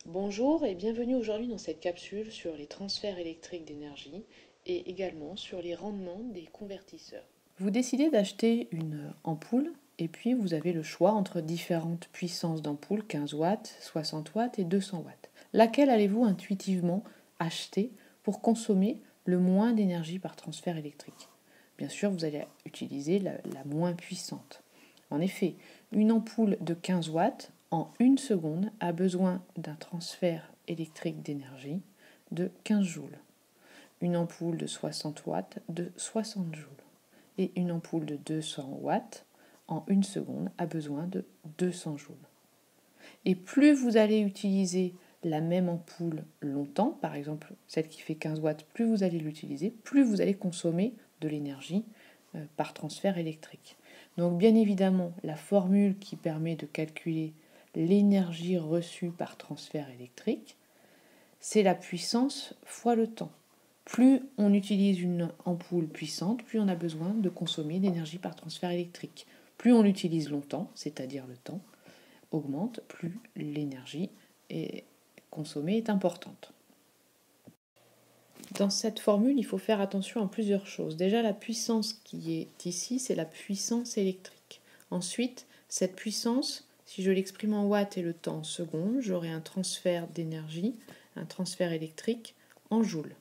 Bonjour et bienvenue aujourd'hui dans cette capsule sur les transferts électriques d'énergie et également sur les rendements des convertisseurs. Vous décidez d'acheter une ampoule et puis vous avez le choix entre différentes puissances d'ampoule, 15 watts, 60 watts et 200 watts. Laquelle allez-vous intuitivement acheter pour consommer le moins d'énergie par transfert électrique? Bien sûr, vous allez utiliser la moins puissante. En effet, une ampoule de 15 watts en une seconde a besoin d'un transfert électrique d'énergie de 15 joules. Une ampoule de 60 watts de 60 joules. Et une ampoule de 200 watts en une seconde a besoin de 200 joules. Et plus vous allez utiliser la même ampoule longtemps, par exemple celle qui fait 15 watts, plus vous allez l'utiliser, plus vous allez consommer de l'énergie par transfert électrique. Donc bien évidemment, la formule qui permet de calculer l'énergie reçue par transfert électrique, c'est la puissance fois le temps. Plus on utilise une ampoule puissante, plus on a besoin de consommer d'énergie par transfert électrique. Plus on l'utilise longtemps, c'est-à-dire le temps, augmente, plus l'énergie consommée est importante. Dans cette formule, il faut faire attention à plusieurs choses. Déjà, la puissance qui est ici, c'est la puissance électrique. Ensuite, cette puissance, si je l'exprime en watts et le temps en secondes, j'aurai un transfert d'énergie, un transfert électrique en joules.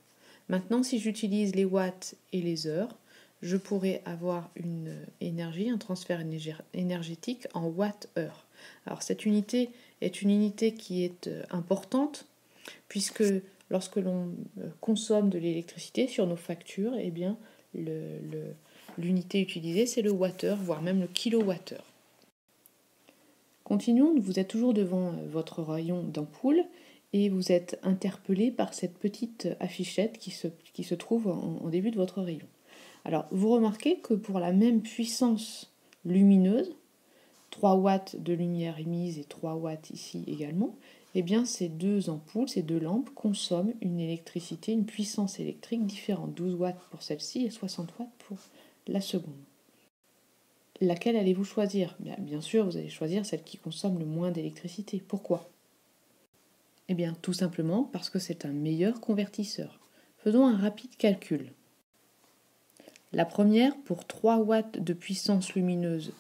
Maintenant, si j'utilise les watts et les heures, je pourrais avoir une énergie, un transfert énergétique en watts-heure. Alors cette unité est une unité qui est importante puisque lorsque l'on consomme de l'électricité sur nos factures, eh bien l'unité utilisée c'est le wattheure, voire même le kilowattheure. Continuons, vous êtes toujours devant votre rayon d'ampoule et vous êtes interpellé par cette petite affichette qui se trouve en début de votre rayon. Alors vous remarquez que pour la même puissance lumineuse, 3 watts de lumière émise et 3 watts ici également, eh bien ces deux ampoules, ces deux lampes consomment une électricité, une puissance électrique différente, 12 watts pour celle-ci et 60 watts pour la seconde. Laquelle allez-vous choisir? Bien sûr, vous allez choisir celle qui consomme le moins d'électricité. Pourquoi? Eh bien, tout simplement parce que c'est un meilleur convertisseur. Faisons un rapide calcul. La première, pour 3 watts de puissance lumineuse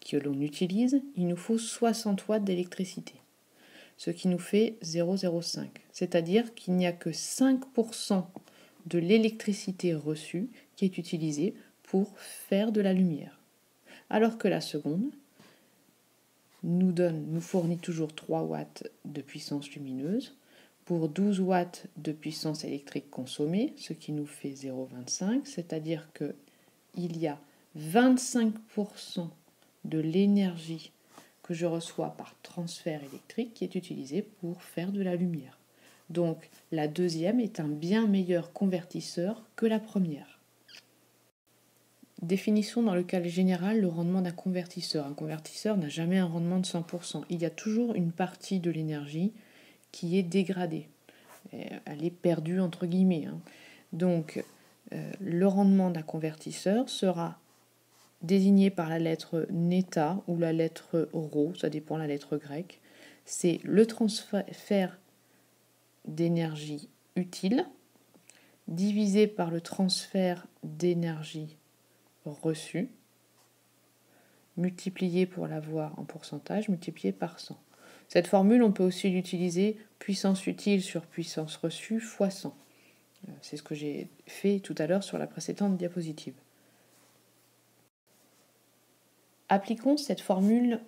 que l'on utilise, il nous faut 60 watts d'électricité, ce qui nous fait 0,05. C'est-à-dire qu'il n'y a que 5% de l'électricité reçue qui est utilisée pour faire de la lumière. Alors que la seconde nous fournit toujours 3 watts de puissance lumineuse pour 12 watts de puissance électrique consommée, ce qui nous fait 0,25, c'est-à-dire qu'il y a 25% de l'énergie que je reçois par transfert électrique qui est utilisée pour faire de la lumière. Donc la deuxième est un bien meilleur convertisseur que la première. Définissons dans le cas général le rendement d'un convertisseur. Un convertisseur n'a jamais un rendement de 100%. Il y a toujours une partie de l'énergie qui est dégradée. Elle est perdue entre guillemets. Donc le rendement d'un convertisseur sera désigné par la lettre neta ou la lettre rho, ça dépend la lettre grecque. C'est le transfert d'énergie utile divisé par le transfert d'énergie reçue, multiplié pour l'avoir en pourcentage, multiplié par 100. Cette formule, on peut aussi l'utiliser puissance utile sur puissance reçue fois 100. C'est ce que j'ai fait tout à l'heure sur la précédente diapositive. Appliquons cette formule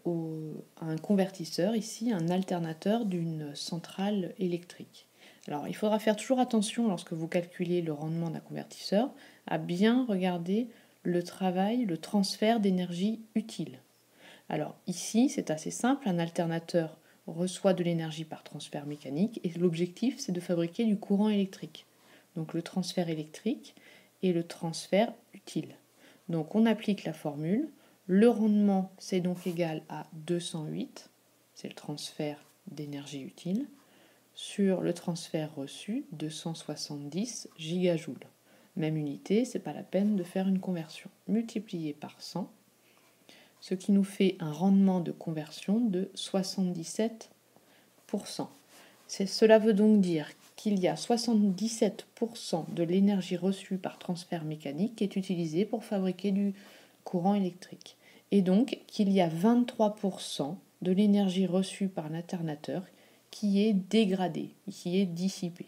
à un convertisseur, ici un alternateur d'une centrale électrique. Alors il faudra faire toujours attention lorsque vous calculez le rendement d'un convertisseur à bien regarder le travail, le transfert d'énergie utile. Alors ici c'est assez simple, un alternateur reçoit de l'énergie par transfert mécanique et l'objectif c'est de fabriquer du courant électrique. Donc le transfert électrique et le transfert utile. Donc on applique la formule. Le rendement, c'est donc égal à 208, c'est le transfert d'énergie utile, sur le transfert reçu, 270 gigajoules. Même unité, c'est pas la peine de faire une conversion. Multiplié par 100, ce qui nous fait un rendement de conversion de 77%. Cela veut donc dire qu'il y a 77% de l'énergie reçue par transfert mécanique qui est utilisée pour fabriquer du courant électrique. Et donc qu'il y a 23% de l'énergie reçue par l'alternateur qui est dégradée, qui est dissipée.